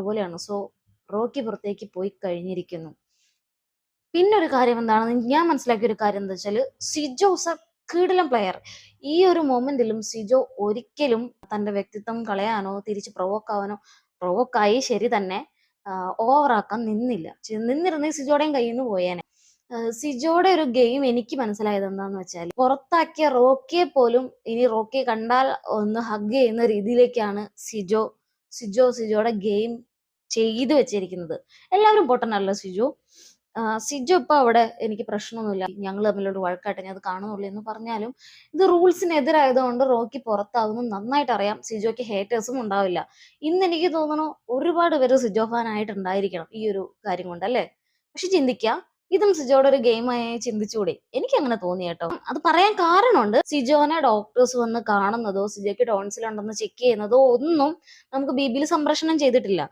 പോലെയാണ്. So Rocky പുറത്തേക്ക് പോയി കഴിഞ്ഞിരിക്കുന്നു. പിന്നെ ഒരു കാര്യം എന്താണെന്ന് ഞാൻ മനസ്സിലാക്കിയ ഒരു കാര്യം എന്താ വെച്ചാല്, സിജോ ഇസ് എ കിടിലൻ പ്ലെയർ. ഈ ഒരു മൊമെന്റിലും സിജോ ഒരിക്കലും തന്റെ വ്യക്തിത്വം കളയാനോ തിരിച്ച് പ്രൊവോക്കായി ശരി തന്നെ ഓവറാക്കാൻ നിന്നില്ല. നിന്നിരുന്നെങ്കിൽ സിജോയുടെയും കയ്യിൽ നിന്ന് പോയേനെ. സിജോയുടെ ഒരു ഗെയിം എനിക്ക് മനസ്സിലായത് എന്താന്ന് വെച്ചാൽ, പുറത്താക്കിയ റോക്കിയെ പോലും ഇനി റോക്കിയെ കണ്ടാൽ ഒന്ന് ഹഗ് ചെയ്യുന്ന രീതിയിലേക്കാണ് സിജോയുടെ ഗെയിം ചെയ്തു വെച്ചിരിക്കുന്നത്. എല്ലാവരും പൊട്ടനല്ല സിജോ. സിജോ ഇപ്പൊ അവിടെ എനിക്ക് പ്രശ്നമൊന്നുമില്ല, ഞങ്ങൾ തമ്മിലൊരു വഴക്കായിട്ട് ഞാൻ അത് കാണുന്നുള്ളൂ എന്ന് പറഞ്ഞാലും ഇത് റൂൾസിനെതിരായതുകൊണ്ട് റോക്കി പുറത്താകുന്നു നന്നായിട്ട് അറിയാം. സിജോയ്ക്ക് ഹേറ്റേഴ്സും ഉണ്ടാവില്ല. ഇന്ന് എനിക്ക് തോന്നുന്നു ഒരുപാട് പേര് സിജോ ഫാൻ ആയിട്ടുണ്ടായിരിക്കണം ഈ ഒരു കാര്യം കൊണ്ട്, അല്ലേ? പക്ഷെ ചിന്തിക്കുക, ഇതും സിജോയുടെ ഒരു ഗെയിമായി ചിന്തിച്ചുകൂടെ? എനിക്ക് അങ്ങനെ തോന്നി കേട്ടോ. അത് പറയാൻ കാരണമുണ്ട്. സിജോനെ ഡോക്ടേഴ്സ് വന്ന് കാണുന്നതോ സിജോയ്ക്ക് ടോൺസിൽ ഉണ്ടെന്ന് ചെക്ക് ചെയ്യുന്നതോ ഒന്നും നമുക്ക് ബിബിയിൽ സംപ്രേഷണം ചെയ്തിട്ടില്ല.